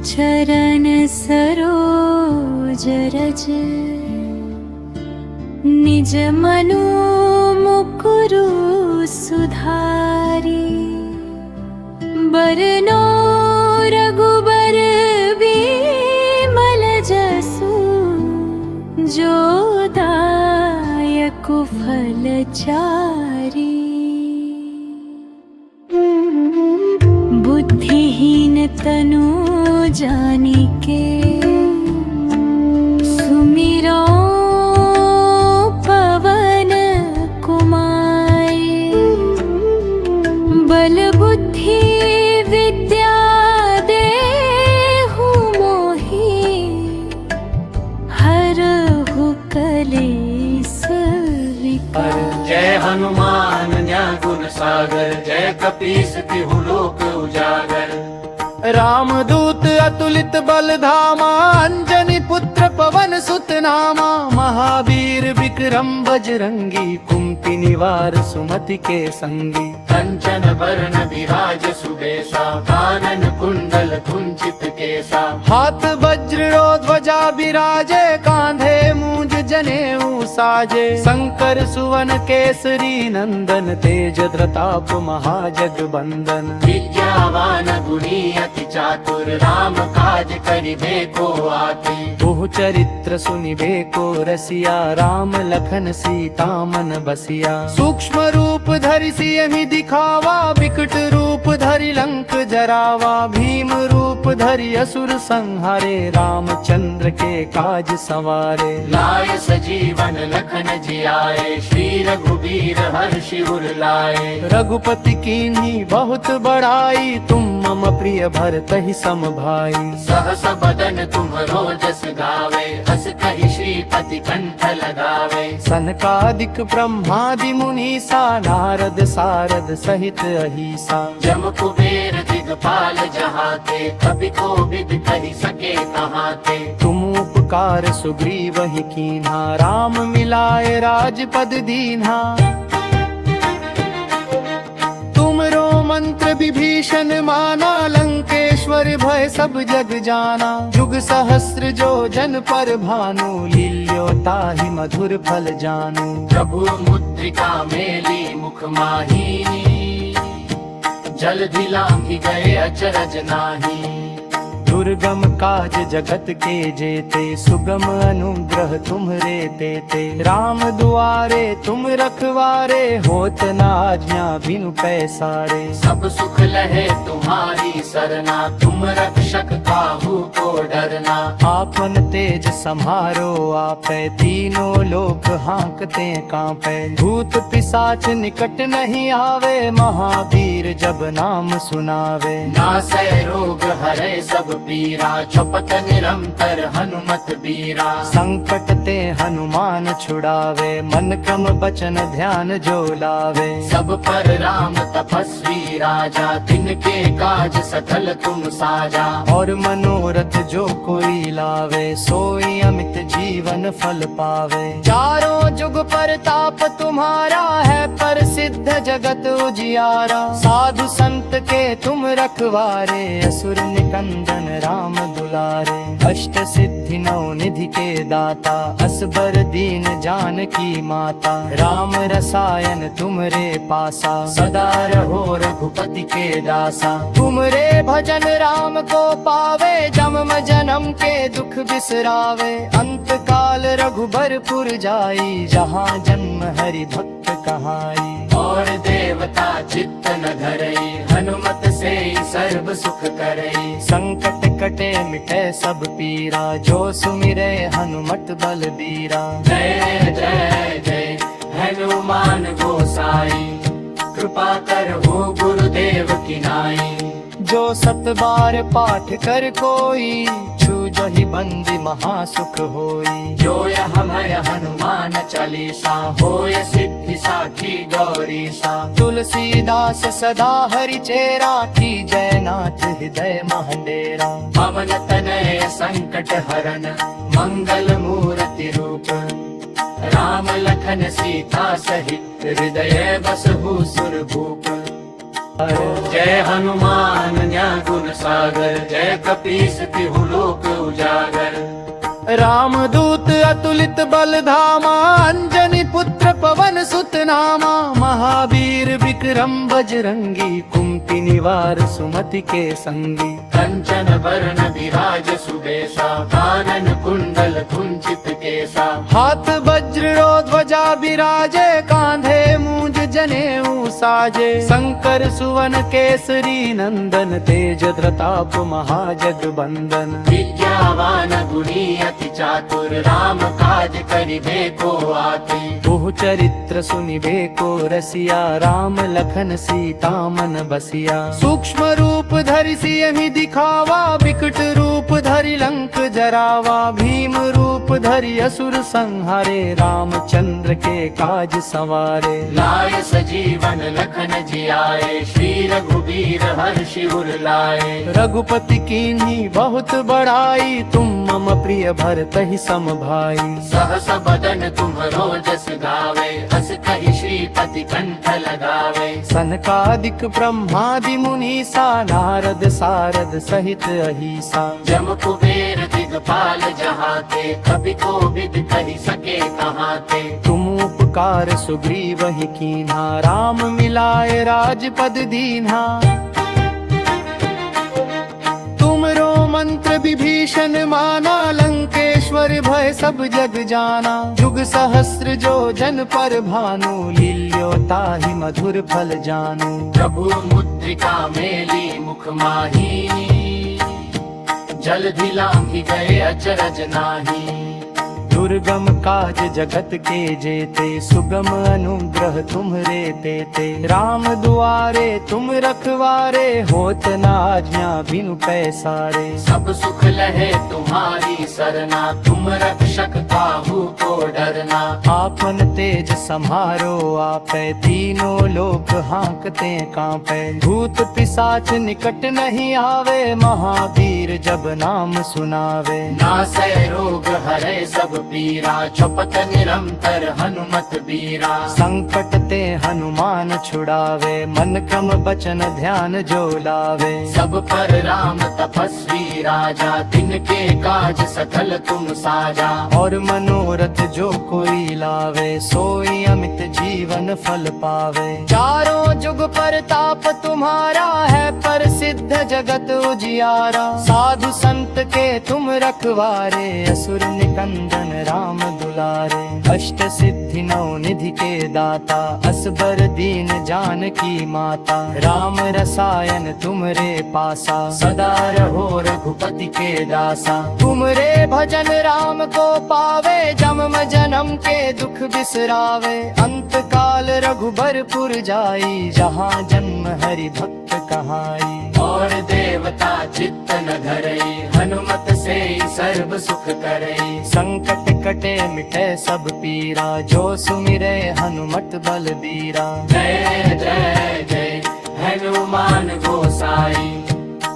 चरण सरोज रज निज मनु मुकुरु सुधारी बरनो रघुबर बिमल जसु जो दायक फलचारी बुद्धिहीन तनु जानिके सुमिरो पवन कुमार बल बुद्धि विद्या देहु मोहि हरहु कलेस विकार। जय हनुमान ज्ञान गुण सागर जय कपीस तिहु लोक उजागर। रामदूत अतुलित बल धामा अंजनी पुत्र पवन सुत नामा महावीर विक्रम बजरंगी कुंती निवार सुमति के संगी। कंचन बरन विराज सुबेसा कानन कुंडल कुंचित केसा। हाथ वज्र ध्वजा विराजे कांधे मूंज जनेऊ साजे। शंकर सुवन केसरी नंदन तेज प्रताप महाजगबंदन। विद्यावान गुणी अति चातुर राम काज करिबे को आतुर। बहु चरित्र सुनिबे को रसिया राम लखन सीता मन बसिया। सूक्ष्म रूप धरि सियहि दिखावा विकट रूप धरि लंक जरावा। भीम रूप धरि असुर संहारे रामचंद्र के काज सवारे। लाय सजीवन लखन जियाए श्री रघुबीर हर्षि उर लाए। रघुपति कीन्ही बहुत बड़ाई तुम मम प्रिय भरतहि सम भाई। सहस बदन तुम्हरो जस गावे हस कहि श्रीपति कंठ लगावे। सनकादिक ब्रह्मादि मुनीसा नारद सारद सहित अहिसा। जम कुबेर दिगपाल जहाते कवि कोविद कहि सके कहाते। तुम उपकार सुग्रीवहि कीन्हा राम मिलाए राजपद दीन्हा। तुमरो मंत्र विभीषण माना लंकेश्वर भय सब जग जाना। जुग सहस्र जो जन पर भानु लील्यो ताहि मधुर फल जानू। प्रभु मुद्रिका मेली मुख माही जल दिलांघि गए अचरज नाही। दुर्गम काज जगत के जेते सुगम अनुग्रह तुम्हरे तेते। राम दुआरे तुम रखवारे होत न आज्ञा बिनु पैसारे। सब सुख लहे तुम्हारी सरना तुम रक्षक काहू को डरना। आपन तेज सम्हारो आपै तीनों लोक हांकते कांपै। भूत पिशाच निकट नहीं आवे महावीर जब नाम सुनावे। नासै रोग हरै सब पीरा छपत निरंतर हनुमत बीरा। संकट ते हनुमान छुड़ावे मन क्रम बचन ध्यान जो लावे। सब पर राम तपस्वी राजा तिनके काज सकल तुम साजा। और मनोरथ जो कोई लावे सोई अमित जीवन फल पावे। चारों जुग परताप तुम्हारा है प्रसिद्ध जगत उजियारा। साधु संत के तुम रखवारे असुर निकंदन राम दुलारे। अष्ट सिद्धि नौ निधि के दाता असबर दीन जानकी माता। राम रसायन तुमरे पासा सदा रहो रघुपति के दासा। तुमरे भजन राम को पावे जन्म जन्म के दुख बिसरावे। अंत काल रघुबरपुर जाई जहाँ जन्म हरि भक्त कहाई। और देवता चित्त न धरई हनुमत से सर्व सुख करई। संकट कटे मिटे सब पीरा जो सुमिरे हनुमत बलबीरा। जय जय जय हनुमान गोसाई कृपा कर हो गुरुदेव की नाई। जो सत बार पाठ कर कोई छूजो ही बंदी महासुख होई। जो यह हमारे हनुमान चालीसा होय सिद्धि साखी गौरीसा। तुलसीदास सदा हरि चेरा की जयनाथ हृदय महंडेरा। पवन तनय संकट हरन मंगल मूर्ति रूप। राम लखन सीता सहित हृदय बसहु सुरभूप। जय हनुमान ज्ञान गुण सागर, जय कपीस तिहु लोक उजागर। रामदूत अतुलित बल धामा, अंजनी पुत्र पवन सुत नामा। महावीर विक्रम बजरंगी, कुंती निवार सुमति के संगी। कंचन बरन विराज सुबेसा, कानन कुंडल कुंचित केसा। हाथ वज्र ध्वजा विराजे, कांधे मूंज जनेऊ साजे। शंकर सुवन केसरी नंदन, तेज प्रताप महाजगबंदन। विद्यावान गुणी अति चातुर, राम काज करिबे को आतुर। बहु चरित्र सुनिबे को रसिया, राम लखन सीता मन बसिया। सूक्ष्म रूप धरि सियहि दिखावा, विकट रूप धरि लंक जरावा। भीम रूप धरि असुर संहारे, रामचंद्र के काज सवारे। लाए सजीवन लखन जियाए, श्री रघुबीर हर्षि उर लाए। रघुपति कीन्ही बहुत बड़ाई, तुम मम प्रिय भरतहि सम भाई। सहस बदन तुम्हरो जस गावे, हस कहि श्रीपति कंठ लगावे। सनकादिक ब्रह्मादि मुनीसा, नारद सारद सहित अहिसा। जम कुबेर दिगपाल जहाते, कवि कोविद कहि सके कहाते। तुम उपकार सुग्रीव ही कीन्हा, राम मिलाए राजपद दीन्हा। तुमरो मंत्र विभीषण माना, लंकेश्वर भय सब जग जाना। जुग सहस्र जो जन पर भानु, लील्यो ताहि मधुर फल जानू। प्रभु मुद्रिका मेली मुख माही, जल लांघि गए अचरज नाही। दुर्गम काज जगत के जेते, सुगम अनुग्रह तुम्हरे तेते। राम दुआरे तुम रखवारे, होत न आज्ञा बिनु पैसारे। सब सुख लहे तुम्हारी सरना, तुम रक्षक काहू को डरना। आपन तेज समारो आपै, तीनों लोक हांकते कांपै। भूत पिशाच निकट नहीं आवे, महावीर जब नाम सुनावे। नासै रोग हरै सब पीरा, छपत निरंतर हनुमत बीरा। संकट ते हनुमान छुड़ावे, मन क्रम बचन ध्यान जो लावे। सब पर राम तपस्वी राजा, तिनके काज सकल तुम साजा। और मनोरथ जो कोई लावे, सोई अमित जीवन फल पावे। चारों जुग परताप तुम्हारा है, प्रसिद्ध जगत उजियारा। साधु संत के तुम रखवारे, असुर निकंदन राम दुलारे। अष्ट सिद्धि नौ निधि के दाता, असबर दीन जानकी माता। राम रसायन तुमरे पासा, सदा रहो रघुपति के दासा। तुमरे भजन राम को पावे, जन्म जन्म के दुख बिसरावे। अंत काल रघुबरपुर जाई, जहाँ जन्म हरि भक्त कहाई। और देवता चित्त न धरई, हनुमत से सर्व सुख करई। संकट कटे मिटे सब पीरा, जो सुमिरे हनुमत बलबीरा। जय जय जय हनुमान गोसाई,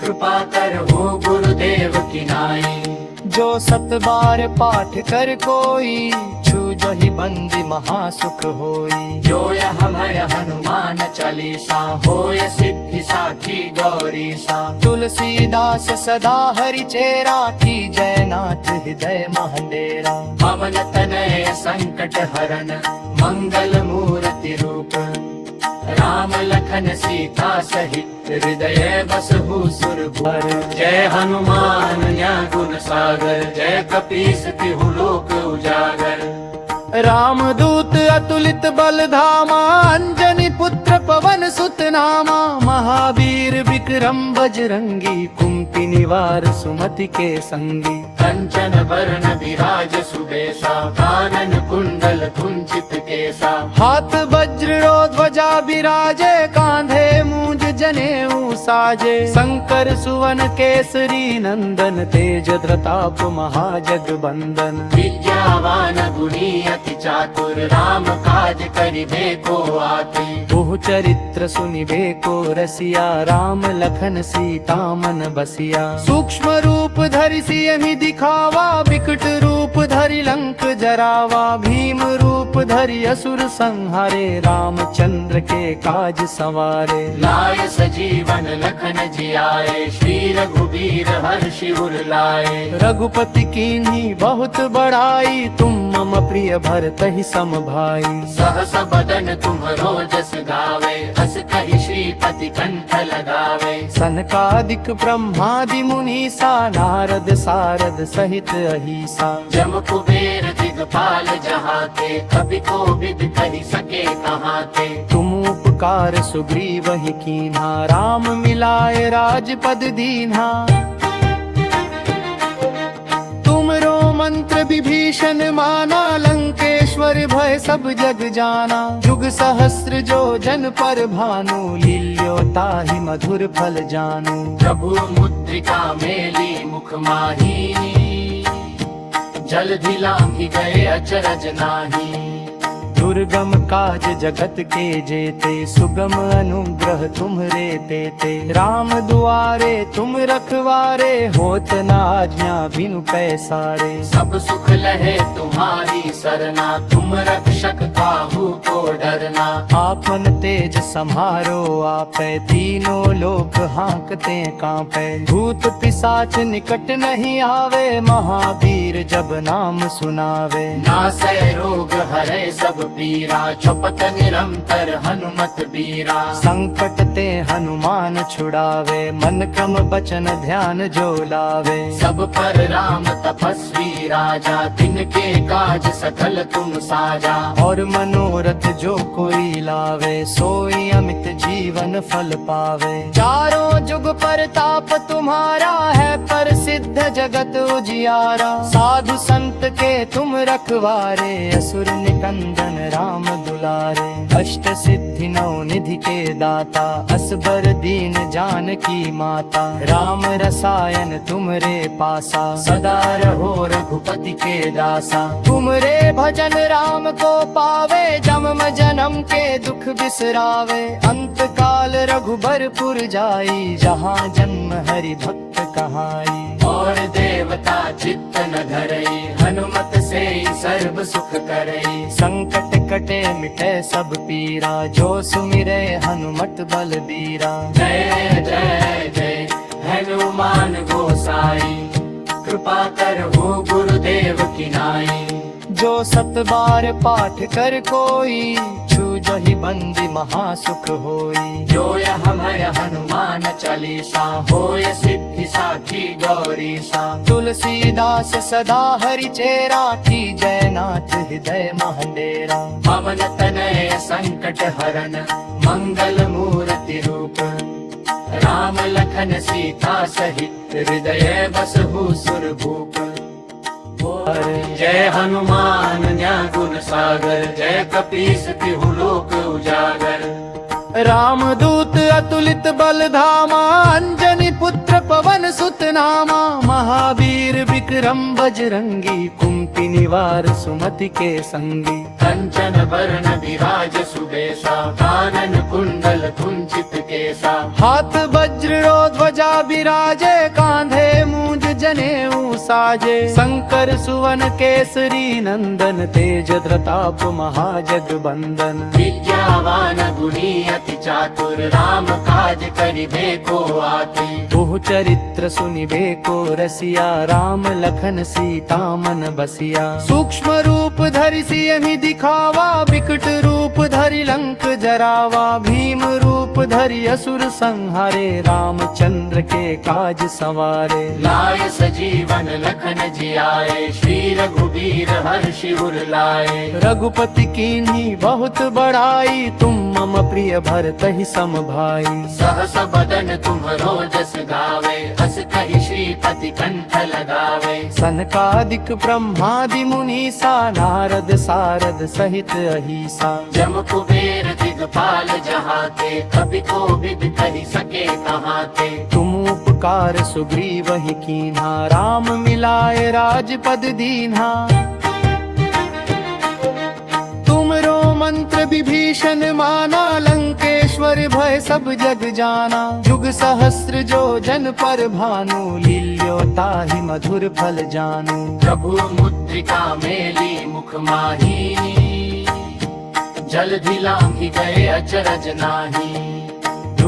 कृपा करहु गुरुदेव की नाई। जो सत बार पाठ कर कोई, छूजो ही बंदी महासुख होई। जो यह हमारे हनुमान चालीसा, होय सिद्धि साखी गौरी सा। तुलसीदास सदा हरि चेरा, की जयनाथ हृदय महंडेरा। पवन तनय संकट हरन, मंगल मूर्ति रूप। राम लखन सीता सहित, हृदय बसहु सुरभुर। जय हनुमान ज्ञान गुण सागर, जय कपीस तिहु लोक उजागर। रामदूत अतुलित बल धामा, अंजनी पुत्र पवन सुत नामा। महावीर विक्रम बजरंगी, कुंती निवार सुमति के संगी। कंचन बरन विराज सुबेसा, कानन कुंडल कुंचित केसा। हाथ वज्र ध्वजा विराजे, कांधे मूंज जनेऊ साजे। शंकर सुवन केसरी नंदन, तेज प्रताप महाजगबंदन। विद्यावान गुणी अति चातुर, राम काज करिबे को आतुर। बहु चरित्र सुनिबे को रसिया, राम लखन सीता मन बसिया। सूक्ष्म रूप धरि सियहि दिखावा, विकट रूप धरि लंक जरावा। भीम रूप धरि असुर संहारे, रामचंद्र के काज सवारे। लाए लाय सजीवन लखन जियाए, श्री रघुबीर हर्षि उर लाए। रघुपति कीन्ही बहुत बड़ाई, तुम मम प्रिय भरत ही सम भाई। सहस बदन तुम्हरो जस गावे, हस कहि श्रीपति कंठ लगावे। सनकादिक ब्रह्मादि मुनीसा, नारद सारद सहित अहिसा। जम कुबेर दिगपाल जहाते, कवि कोविद कहि सके कहाते। तुम उपकार सुग्रीव ही कीन्हा, राम मिलाए राजपद दीन्हा। तुमरो मंत्र विभीषण माना, लंकेश्वर भय सब जग जाना। जुग सहस्र जो जन पर भानु, लील्यो ताहि मधुर फल जानू। प्रभु मुद्रिका मेली मुख माही, जलधि लांघि गए अचरज नाही। दुर्गम काज जगत के जेते, सुगम अनुग्रह तुम्हरे तेते। राम दुआरे तुम रखवारे, होत न आज्ञा बिनु पैसारे। सब सुख लहे तुम्हारी सरना, तुम रक्षक काहू को डरना। आपन तेज समारो आपै, तीनों लोक हांकते कांपै। भूत पिशाच निकट नहीं आवे, महावीर जब नाम सुनावे। नासै रोग हरै सब पीरा, छपत निरंतर हनुमत बीरा। संकट ते हनुमान छुड़ावे, मन क्रम बचन ध्यान जो लावे। सब पर राम तपस्वी राजा, तिनके काज सकल तुम साजा। और मनोरथ जो कोई लावे, सोई अमित जीवन फल पावे। चारों जुग परताप तुम्हारा है, प्रसिद्ध जगत उजियारा। साधु संत के तुम रखवारे, असुर निकंदन राम दुलारे। अष्ट सिद्धि नौ निधि के दाता, असबर दीन जानकी माता। राम रसायन तुमरे पासा, सदा रहो रघुपति के दासा। तुमरे भजन राम को पावे, जन्म जन्म के दुख बिसरावे। अंत काल रघुबरपुर जाई, जहाँ जन्म हरि भक्त कहाई। और देवता चित्त न धरई, हनुमत से सर्व सुख करई। संकट कटे मिटे सब पीरा, जो सुमिरे हनुमत बलबीरा। जय जय जय हनुमान गोसाई, कृपा करहु गुरुदेव की नाई। जो सत बार पाठ कर कोई, छूजो ही बंदी महासुख होई। जो यह हमार हनुमान चालीसा, होय सिद्धि साखी गौरीसा। तुलसीदास सदा हरि चेरा, की जयनाथ हृदय महंडेरा। पवन तनय संकट हरन, मंगल मूर्ति रूप। राम लखन सीता सहित, हृदय बसहु सुरभूप। जय हनुमान ज्ञान गुण सागर, जय कपीस तिहु लोक उजागर। राम दूत अतुलित बल धामा, अंजनी पुत्र पवन सुत नामा। महावीर विक्रम बजरंगी, कुंती निवार सुमति के संगी। कंचन वरण विराज सुबेसा, कानन कुंडल कुंचित केसा। हाथ वज्र ध्वजा विराजे, कांधे मूंज जनेऊ साजे। शंकर सुवन केसरी नंदन, तेज प्रताप महाजगबंदन। विद्यावान गुणी अति चातुर, राम काज करिबे को आतुर। बहु चरित्र सुनिबे को रसिया, राम लखन सीता मन बसिया। सूक्ष्म रूप धरि सियहि दिखावा, विकट रूप धरि लंक जरावा। भीम रूप धरि असुर संहारे, रामचंद्र के काज सवारे। लाय सजीवन लखन जियाए, श्री रघुबीर हर्षि उर लाए। रघुपति कीन्ही बहुत बड़ाई, तुम मम प्रिय भरत ही सम भाई। सहस बदन तुम्हरो जस गावे, हस कहि श्रीपति कंठ लगावे। सनकादिक ब्रह्मादि मुनीसा, नारद सारद सहित अहिसा। जम कुबेर दिगपाल जहाते, कवि कोविद कहि सके कहाते। तुम उपकार सुग्रीव ही कीन्हा, राम मिलाए राजपद दीन्हा। तुमरो मंत्र विभीषण माना, लंकेश्वर भय सब जग जाना। जुग सहस्र जो जन पर भानु, लील्यो ताहि मधुर फल जानू। प्रभु मुद्रिका मेली मुख माही, जलधि लांघि गए अचरज नाही।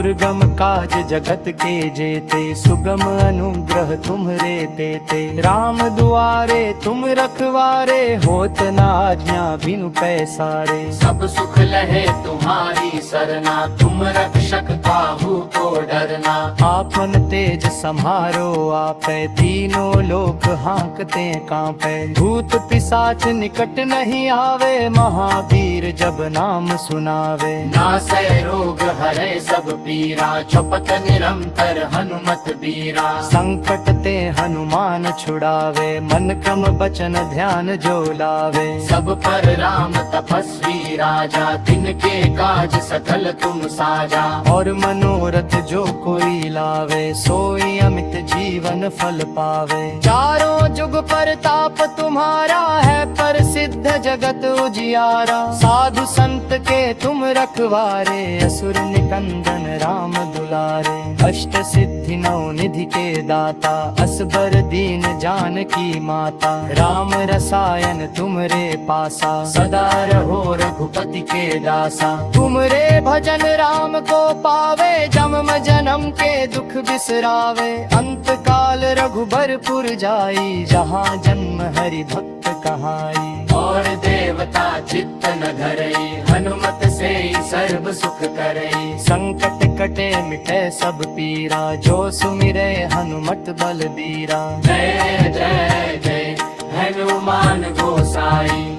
दुर्गम काज जगत के जेते, सुगम अनुग्रह तुम्हरे तेते। राम दुआरे तुम रखवारे, होत न आज्ञा बिनु पैसारे। सब सुख लहे तुम्हारी सरना, तुम रक्षक काहू को डरना। आपन तेज सम्हारो आपे, तीनों लोक हाँकते कांपे। भूत पिशाच निकट नहीं आवे, महावीर जब नाम सुनावे। नासै रोग हरे सब पीरा, जपत निरंतर हनुमत बीरा। संकट ते हनुमान छुड़ावे, मन क्रम बचन ध्यान जो लावे। सब पर राम तपस्वी राजा, तिनके काज सकल तुम साजा। और मनोरथ जो कोई लावे, सोई अमित जीवन फल पावे। चारों जुग परताप तुम्हारा है, प्रसिद्ध जगत उजियारा। साधु संत के तुम रखवारे, असुर निकंदन राम दुलारे। अष्ट सिद्धि नौ निधि के दाता, असबर दीन जानकी माता। राम रसायन तुमरे पासा, सदा रहो रघुपति के दासा। तुमरे भजन राम को पावे, जन्म जन्म के दुख बिसरावे। अंत काल रघुबरपुर जाई, जहाँ जन्म हरि भक्त कहाई। और देवता चित्त न धरई, हनुमत से सर्व सुख करई। संकट कटे मिटे सब पीरा, जो सुमिरे हनुमत बलबीरा। जय जय जय हनुमान गोसाई,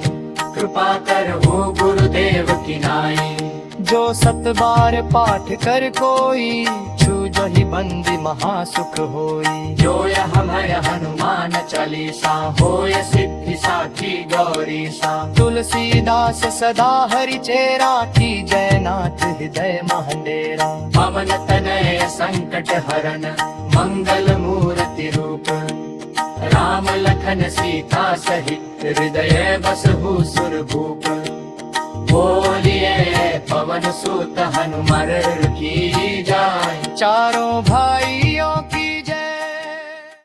कृपा कर हो गुरुदेव की नाई। जो सत बार पाठ कर कोई, छूजो ही बंदी महासुख होई। जो यह हमार हनुमान चालीसा, होय सिद्धि साखी गौरीसा। तुलसीदास सदा हरि चेरा, की जयनाथ हृदय महंडेरा। पवन तनय संकट हरन, मंगल मूर्ति रूप। राम लखन सीता सहित, हृदय बसहु सुरभूप। बोलिए पवन सुत हनुमान की जाय। चारों भाई